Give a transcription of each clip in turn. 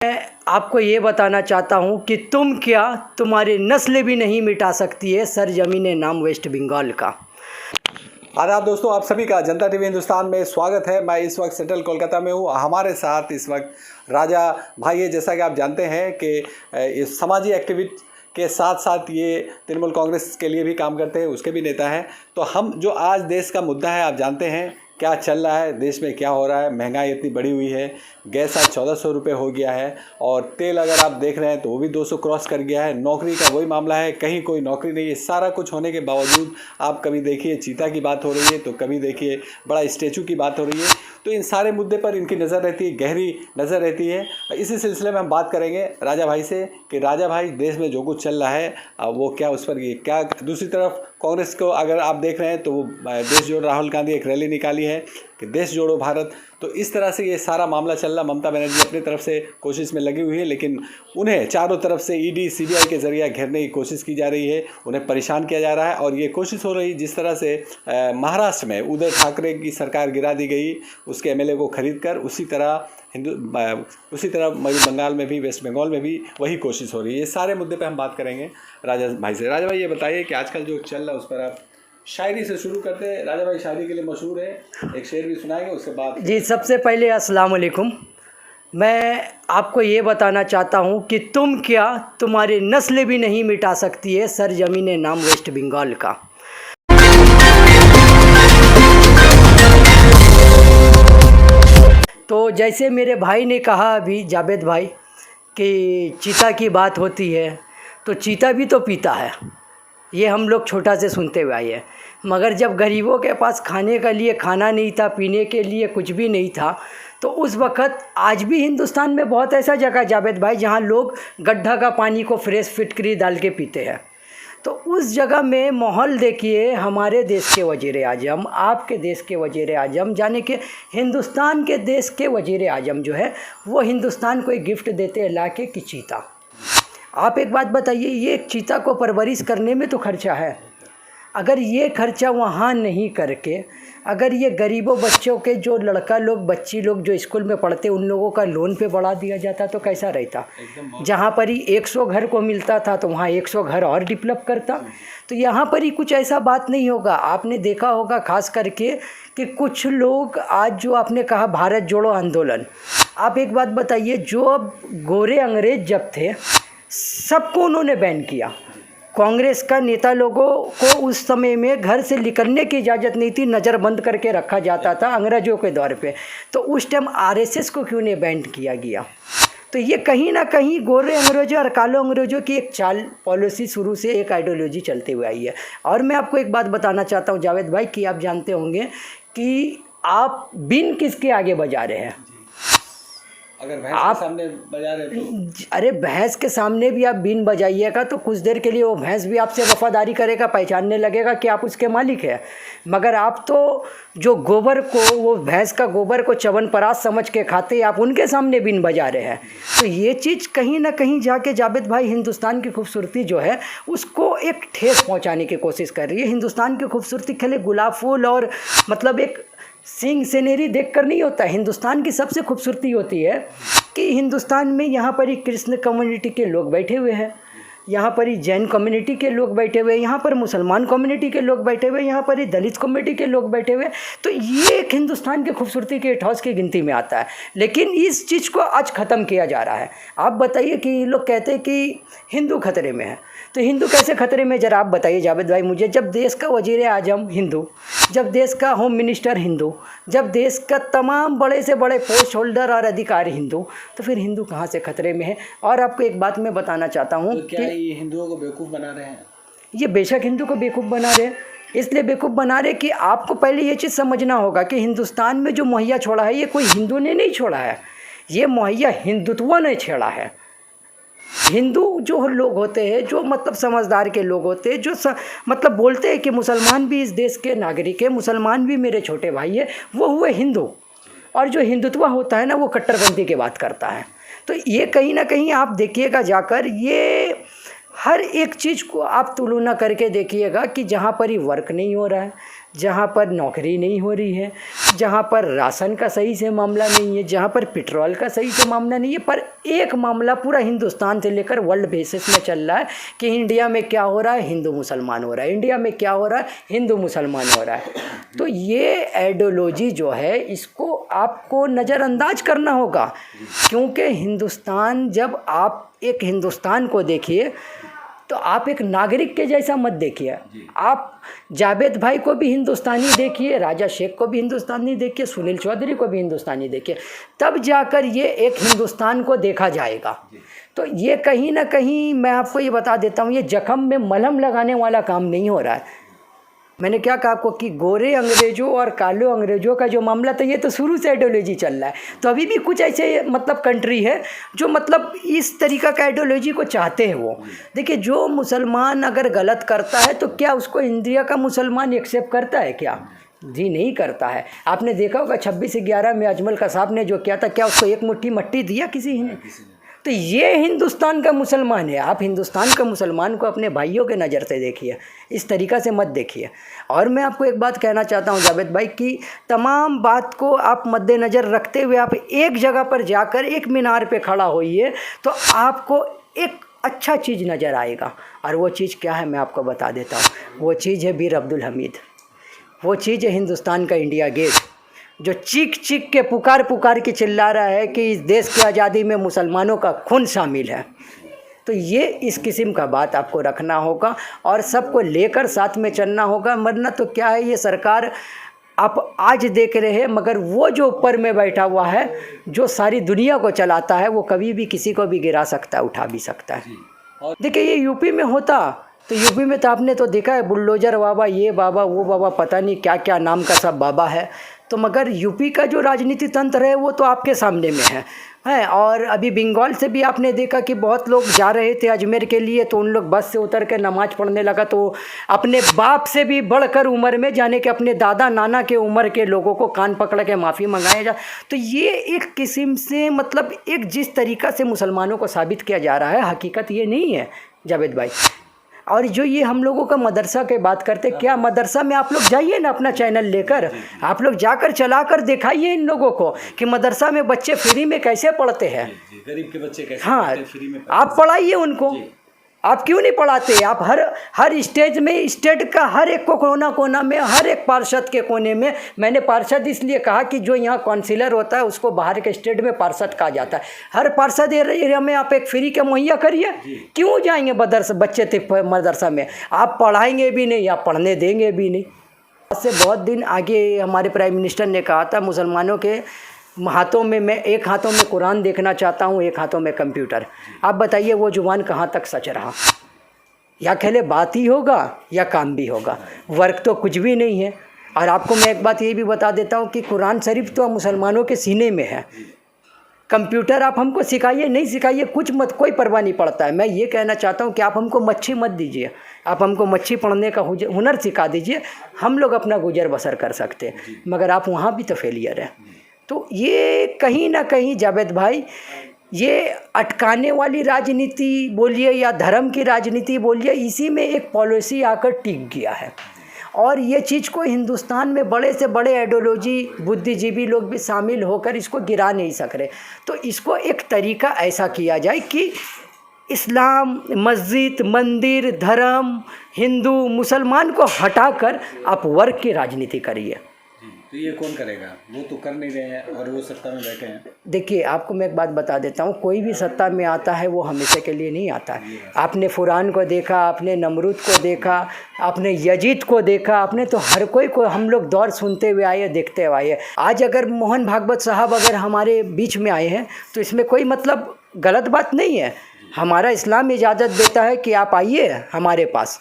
मैं आपको ये बताना चाहता हूँ कि तुम क्या, तुम्हारी नस्ल भी नहीं मिटा सकती है सरजमीन नाम वेस्ट बंगाल का। आदाब दोस्तों, आप सभी का जनता टीवी हिंदुस्तान में स्वागत है। मैं इस वक्त सेंट्रल कोलकाता में हूँ। हमारे साथ इस वक्त राजा भाई है। जैसा कि आप जानते हैं कि इस समाजी एक्टिविटी के साथ साथ ये तृणमूल कांग्रेस के लिए भी काम करते हैं, उसके भी नेता हैं। तो हम जो आज देश का मुद्दा है, आप जानते हैं क्या चल रहा है, देश में क्या हो रहा है। महंगाई इतनी बढ़ी हुई है, गैस आज 1400 रुपये हो गया है और तेल अगर आप देख रहे हैं तो वो भी 200 क्रॉस कर गया है। नौकरी का वही मामला है, कहीं कोई नौकरी नहीं है। सारा कुछ होने के बावजूद आप कभी देखिए चीता की बात हो रही है तो कभी देखिए बड़ा स्टैचू की बात हो रही है। तो इन सारे मुद्दे पर इनकी नज़र रहती है, गहरी नज़र रहती है। इसी सिलसिले में हम बात करेंगे राजा भाई से कि राजा भाई, देश में जो कुछ चल रहा है वो क्या, उस पर ये क्या। दूसरी तरफ कांग्रेस को अगर आप देख रहे हैं तो वो देश जोड़ो, राहुल गांधी एक रैली निकाली है कि देश जोड़ो भारत। तो इस तरह से ये सारा मामला चल रहा। ममता बनर्जी अपनी तरफ से कोशिश में लगी हुई है, लेकिन उन्हें चारों तरफ से ईडी सीबीआई के जरिए घेरने की कोशिश की जा रही है, उन्हें परेशान किया जा रहा है। और ये कोशिश हो रही, जिस तरह से महाराष्ट्र में उद्धव ठाकरे की सरकार गिरा दी गई उसके एमएलए को खरीद कर, उसी तरह बंगाल में भी, वेस्ट बंगाल में भी वही कोशिश हो रही है। ये सारे मुद्दे पे हम बात करेंगे राजा भाई से। राजा भाई, ये बताइए कि आजकल जो चल रहा है उस पर आप शायरी से शुरू करते हैं। राजा भाई शायरी के लिए मशहूर है, एक शेर भी सुनाएंगे उसके बाद। जी, सबसे पहले अस्सलाम वालेकुम। मैं आपको ये बताना चाहता हूँ कि तुम क्या, तुम्हारी नस्ल भी नहीं मिटा सकती है सरजमीन नाम वेस्ट बंगाल का। तो जैसे मेरे भाई ने कहा अभी, जावेद भाई, कि चीता की बात होती है तो चीता भी तो पीता है। ये हम लोग छोटा से सुनते हुए आए हैं। मगर जब गरीबों के पास खाने के लिए खाना नहीं था, पीने के लिए कुछ भी नहीं था, तो उस वक़्त आज भी हिंदुस्तान में बहुत ऐसा जगह, जावेद भाई, जहाँ लोग गड्ढा का पानी को फ्रेश फिटकरी डाल के पीते हैं। तो उस जगह में माहौल देखिए, हमारे देश के वज़ीर आज़म, आपके देश के वज़ीर आज़म, जाने के हिंदुस्तान के देश के वज़ीर आज़म जो है वो हिंदुस्तान को एक गिफ्ट देते हैं लाके कि चीता। आप एक बात बताइए, ये एक चीता को परवरिश करने में तो खर्चा है। अगर ये खर्चा वहाँ नहीं करके, अगर ये गरीबों बच्चों के, जो लड़का लोग, बच्ची लोग जो स्कूल में पढ़ते, उन लोगों का लोन पे बढ़ा दिया जाता तो कैसा रहता। जहाँ पर ही 100 घर को मिलता था तो वहाँ 100 घर और डेवलप करता। तो यहाँ पर ही कुछ ऐसा बात नहीं होगा। आपने देखा होगा खास करके कि कुछ लोग आज, जो आपने कहा भारत जोड़ो आंदोलन, आप एक बात बताइए, जो अब गोरे अंग्रेज जब थे सबको उन्होंने बैन किया। कांग्रेस का नेता लोगों को उस समय में घर से निकलने की इजाज़त नहीं थी, नज़रबंद करके रखा जाता था अंग्रेज़ों के दौर पे। तो उस टाइम आरएसएस को क्यों नहीं बैन किया गया। तो ये कहीं ना कहीं गोरे अंग्रेज़ों और कालो अंग्रेज़ों की एक चाल, पॉलिसी शुरू से एक आइडियोलॉजी चलती हुई आई है। और मैं आपको एक बात बताना चाहता हूँ जावेद भाई, कि आप जानते होंगे कि आप बीन किसके आगे बजा रहे हैं। अगर भैंस के सामने बजा रहे तो, अरे भैंस के सामने भी आप बीन बजाइएगा तो कुछ देर के लिए वो भैंस भी आपसे वफादारी करेगा, पहचानने लगेगा कि आप उसके मालिक हैं। मगर आप तो जो गोबर को, वो भैंस का गोबर को च्यवनप्राश समझ के खाते, आप उनके सामने बीन बजा रहे हैं। तो ये चीज़ कहीं ना कहीं जाके जावेद भाई हिंदुस्तान की खूबसूरती जो है उसको एक ठेस पहुँचाने की कोशिश कर रही है। हिंदुस्तान की खूबसूरती खाली गुलाब फूल और मतलब एक सिंग सीनरी देखकर नहीं होता। हिंदुस्तान की सबसे खूबसूरती होती है कि हिंदुस्तान में यहाँ पर ही कृष्ण कम्युनिटी के लोग बैठे हुए हैं, यहाँ पर ही जैन कम्युनिटी के लोग बैठे हुए हैं, यहाँ पर मुसलमान कम्युनिटी के लोग बैठे हुए हैं, यहाँ पर ही दलित कम्युनिटी के लोग बैठे हुए हैं। तो ये एक हिंदुस्तान की खूबसूरती के 8 की गिनती में आता है। लेकिन इस चीज़ को आज ख़त्म किया जा रहा है। आप बताइए कि लोग कहते हैं कि हिंदू खतरे में है, तो हिंदू कैसे खतरे में, ज़रा आप बताइए जावेद भाई मुझे। जब देश का वज़ीर आज़म हिंदू, जब देश का होम मिनिस्टर हिंदू, जब देश का तमाम बड़े से बड़े पोस्ट होल्डर और अधिकारी हिंदू, तो फिर हिंदू कहाँ से खतरे में है। और आपको एक बात मैं बताना चाहता हूँ, तो क्या ये हिंदुओं को बेवकूफ़ बना रहे हैं। ये बेशक हिंदू को बेवकूफ़ बना रहे हैं। इसलिए बेवकूफ़ बना रहे कि आपको पहले ये चीज़ समझना होगा कि हिंदुस्तान में जो मुहैया छोड़ा है, ये कोई हिंदू ने नहीं छोड़ा है, ये मुहैया हिंदुत्व ने छेड़ा है। हिंदू जो लोग होते हैं, जो मतलब समझदार के लोग होते हैं, जो मतलब बोलते हैं कि मुसलमान भी इस देश के नागरिक है, मुसलमान भी मेरे छोटे भाई है, वो हुए हिंदू। और जो हिंदुत्व होता है ना, वो कट्टरपंथी की बात करता है। तो ये कहीं ना कहीं आप देखिएगा जाकर, ये हर एक चीज़ को आप तुलना करके देखिएगा कि जहाँ पर ही वर्क नहीं हो रहा है, जहाँ पर नौकरी नहीं हो रही है, जहाँ पर राशन का सही से मामला नहीं है, जहाँ पर पेट्रोल का सही से मामला नहीं है। पर एक मामला पूरा हिंदुस्तान से लेकर वर्ल्ड बेसिस में चल रहा है कि इंडिया में क्या हो रहा है, हिंदू मुसलमान हो रहा है, इंडिया में क्या हो रहा है, हिंदू मुसलमान हो रहा है। तो ये आइडियोलॉजी जो है इसको आपको नज़रअंदाज करना होगा, क्योंकि हिंदुस्तान, जब आप एक हिंदुस्तान को देखिए तो आप एक नागरिक के जैसा मत देखिए। आप जावेद भाई को भी हिंदुस्तानी देखिए, राजा शेख को भी हिंदुस्तानी देखिए, सुनील चौधरी को भी हिंदुस्तानी देखिए, तब जाकर ये एक हिंदुस्तान को देखा जाएगा। तो ये कहीं ना कहीं मैं आपको ये बता देता हूँ, ये जख्म में मलहम लगाने वाला काम नहीं हो रहा है। मैंने क्या कहा आपको कि गोरे अंग्रेज़ों और काले अंग्रेज़ों का जो मामला था, ये तो शुरू से आइडियोलॉजी चल रहा है। तो अभी भी कुछ ऐसे मतलब कंट्री है जो मतलब इस तरीक़ा का आइडियोलॉजी को चाहते हैं। वो देखिए, जो मुसलमान अगर गलत करता है तो क्या उसको इंडिया का मुसलमान एक्सेप्ट करता है क्या? जी नहीं करता है। आपने देखा होगा 26/11 में अजमल कसाब ने जो किया था, क्या उसको एक मुट्ठी मट्टी दिया किसी ने? तो ये हिंदुस्तान का मुसलमान है। आप हिंदुस्तान का मुसलमान को अपने भाइयों के नज़र से देखिए, इस तरीक़ा से मत देखिए। और मैं आपको एक बात कहना चाहता हूं जावेद भाई कि तमाम बात को आप मद्देनज़र रखते हुए आप एक जगह पर जाकर एक मीनार पे खड़ा होइए तो आपको एक अच्छा चीज़ नज़र आएगा। और वो चीज़ क्या है मैं आपको बता देता हूँ। वो चीज़ है बीर अब्दुल हमीद, वो चीज़ है हिंदुस्तान का इंडिया गेट, जो चीख चीख के पुकार के चिल्ला रहा है कि इस देश की आज़ादी में मुसलमानों का खून शामिल है। तो ये इस किस्म का बात आपको रखना होगा और सबको लेकर साथ में चलना होगा। वरना तो क्या है, ये सरकार आप आज देख रहे हैं, मगर वो जो ऊपर में बैठा हुआ है, जो सारी दुनिया को चलाता है, वो कभी भी किसी को भी गिरा सकता है, उठा भी सकता है। देखिए, ये यूपी में होता तो यूपी में तो आपने तो देखा है, बुलडोजर बाबा, ये बाबा, वो बाबा, पता नहीं क्या क्या नाम का सब बाबा है। तो मगर यूपी का जो राजनीति तंत्र है वो तो आपके सामने में है। और अभी बंगाल से भी आपने देखा कि बहुत लोग जा रहे थे अजमेर के लिए, तो उन लोग बस से उतर के नमाज़ पढ़ने लगा, तो अपने बाप से भी बढ़कर उम्र में जाने के अपने दादा नाना के उम्र के लोगों को कान पकड़ के माफ़ी मंगाया जा। तो ये एक किस्म से मतलब एक जिस तरीक़ा से मुसलमानों को साबित किया जा रहा है, हकीकत ये नहीं है जावेद भाई। और जो ये हम लोगों का मदरसा की बात करते, क्या मदरसा में आप लोग जाइए ना, अपना चैनल लेकर आप लोग जाकर चलाकर दिखाइए इन लोगों को कि मदरसा में बच्चे फ्री में कैसे पढ़ते हैं। गरीब के बच्चे कैसे हाँ, फ्री में आप पढ़ाइए उनको। आप क्यों नहीं पढ़ाते? आप हर स्टेज में, स्टेट का हर एक को कोना में, हर एक पार्षद के कोने में, मैंने पार्षद इसलिए कहा कि जो यहाँ काउंसिलर होता है उसको बाहर के स्टेट में पार्षद कहा जाता है। हर पार्षद एरिया में आप एक फ्री के मुहैया करिए। क्यों जाएंगे बच्चे थे मदरसा में? आप पढ़ाएंगे भी नहीं, आप पढ़ने देंगे भी नहीं। आज से बहुत दिन आगे हमारे प्राइम मिनिस्टर ने कहा था, मुसलमानों के हाथों में, मैं एक हाथों में कुरान देखना चाहता हूँ, एक हाथों में कंप्यूटर। आप बताइए वो जुबान कहाँ तक सच रहा? या खेले बात ही होगा या काम भी होगा, वर्क तो कुछ भी नहीं है। और आपको मैं एक बात ये भी बता देता हूँ कि कुरान शरीफ तो मुसलमानों के सीने में है। कंप्यूटर आप हमको सिखाइए, नहीं सिखाइए, कुछ मत, कोई परवाह नहीं पड़ता है। मैं ये कहना चाहता हूँ कि आप हमको मच्छी मत दीजिए, आप हमको मच्छी पढ़ने का हुनर सिखा दीजिए, हम लोग अपना गुजर बसर कर सकते हैं। मगर आप वहाँ भी तो फेलियर है। तो ये कहीं ना कहीं जावेद भाई, ये अटकाने वाली राजनीति बोलिए या धर्म की राजनीति बोलिए, इसी में एक पॉलिसी आकर टिक गया है। और ये चीज़ को हिंदुस्तान में बड़े से बड़े आइडियोलॉजी बुद्धिजीवी लोग भी शामिल होकर इसको गिरा नहीं सक रहे। तो इसको एक तरीका ऐसा किया जाए कि इस्लाम, मस्जिद, मंदिर, धर्म, हिंदू, मुसलमान को हटाकर आप वर्ग की राजनीति करिए। तो ये कौन करेगा? वो तो कर नहीं रहे हैं और वो सत्ता में बैठे हैं। देखिए, आपको मैं एक बात बता देता हूँ, कोई भी सत्ता में आता है वो हमेशा के लिए नहीं आता है। आपने फुरान को देखा, आपने नमरूद को देखा, आपने यजीद को देखा, आपने तो हर कोई को हम लोग दौर सुनते हुए आए, देखते हुए आए। आज अगर मोहन भागवत साहब अगर हमारे बीच में आए हैं तो इसमें कोई मतलब गलत बात नहीं है। हमारा इस्लाम इजाज़त देता है कि आप आइए हमारे पास।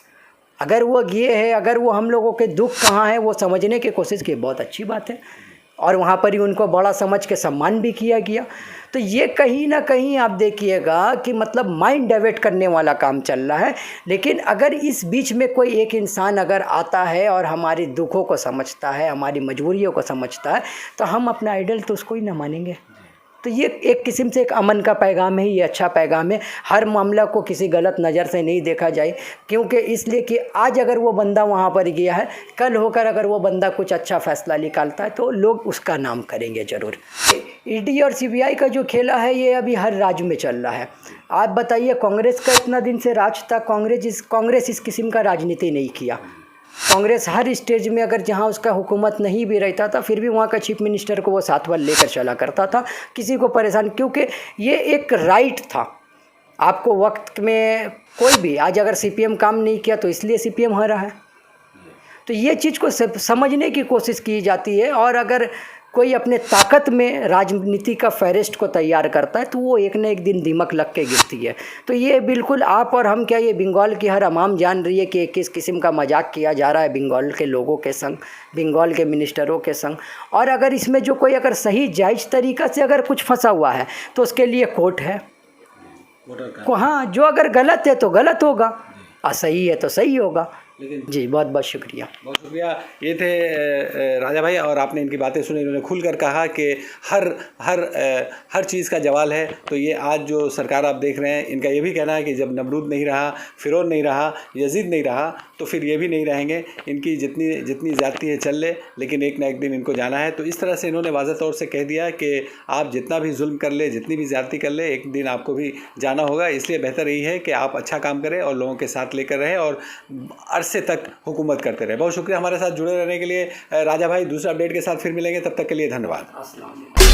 अगर वो ये है, अगर वो हम लोगों के दुख कहाँ है वो समझने की कोशिश की, बहुत अच्छी बात है। और वहाँ पर ही उनको बड़ा समझ के सम्मान भी किया गया। तो ये कहीं ना कहीं आप देखिएगा कि मतलब माइंड डाइवर्ट करने वाला काम चल रहा है। लेकिन अगर इस बीच में कोई एक इंसान अगर आता है और हमारी दुखों को समझता है, हमारी मजबूरियों को समझता है, तो हम अपना आइडल तो उसको ही ना मानेंगे। तो ये एक किस्म से एक अमन का पैगाम है, ये अच्छा पैगाम है। हर मामला को किसी गलत नज़र से नहीं देखा जाए, क्योंकि इसलिए कि आज अगर वो बंदा वहाँ पर गया है, कल होकर अगर वो बंदा कुछ अच्छा फ़ैसला निकालता है तो लोग उसका नाम करेंगे ज़रूर। ईडी और सीबीआई का जो खेला है ये अभी हर राज्य में चल रहा है। आप बताइए, कांग्रेस का इतना दिन से राज था, कांग्रेस इस किस्म का राजनीति नहीं किया। कांग्रेस हर स्टेज में अगर जहां उसका हुकूमत नहीं भी रहता था, फिर भी वहां का चीफ मिनिस्टर को वो साथ वाल लेकर चला करता था, किसी को परेशान, क्योंकि ये एक राइट था। आपको वक्त में कोई भी आज अगर सीपीएम काम नहीं किया तो इसलिए सीपीएम हारा है। तो ये चीज़ को समझने की कोशिश की जाती है, और अगर कोई अपने ताकत में राजनीति का फहरिस्त को तैयार करता है तो वो एक न एक दिन दीमक लग के गिरती है। तो ये बिल्कुल आप और हम क्या, ये बंगाल की हर आवाम जान रही है कि किस किस्म का मजाक किया जा रहा है बंगाल के लोगों के संग, बंगाल के मिनिस्टरों के संग। और अगर इसमें जो कोई अगर सही जायज़ तरीक़ा से अगर कुछ फंसा हुआ है तो उसके लिए कोर्ट है। हाँ, जो अगर गलत है तो गलत होगा और सही है तो सही होगा। जी, बहुत बहुत शुक्रिया। बहुत शुक्रिया। ये थे राजा भाई, और आपने इनकी बातें सुनी। इन्होंने खुलकर कहा कि हर चीज़ का जवाल है। तो ये आज जो सरकार आप देख रहे हैं, इनका ये भी कहना है कि जब नमरूद नहीं रहा, फिरौन नहीं रहा, यजीद नहीं रहा, तो फिर ये भी नहीं रहेंगे। इनकी जितनी ज़्यादती है चल ले, लेकिन एक ना एक दिन इनको जाना है। तो इस तरह से इन्होंने वाज़ह तौर से कह दिया कि आप जितना भी जुल्म कर ले, जितनी भी ज़्यादती कर ले, एक दिन आपको भी जाना होगा। इसलिए बेहतर यही है कि आप अच्छा काम करें और लोगों के साथ लेकर रहें और अरसे तक हुकूमत करते रहे। बहुत शुक्रिया हमारे साथ जुड़े रहने के लिए राजा भाई। दूसरे अपडेट के साथ फिर मिलेंगे, तब तक के लिए धन्यवाद।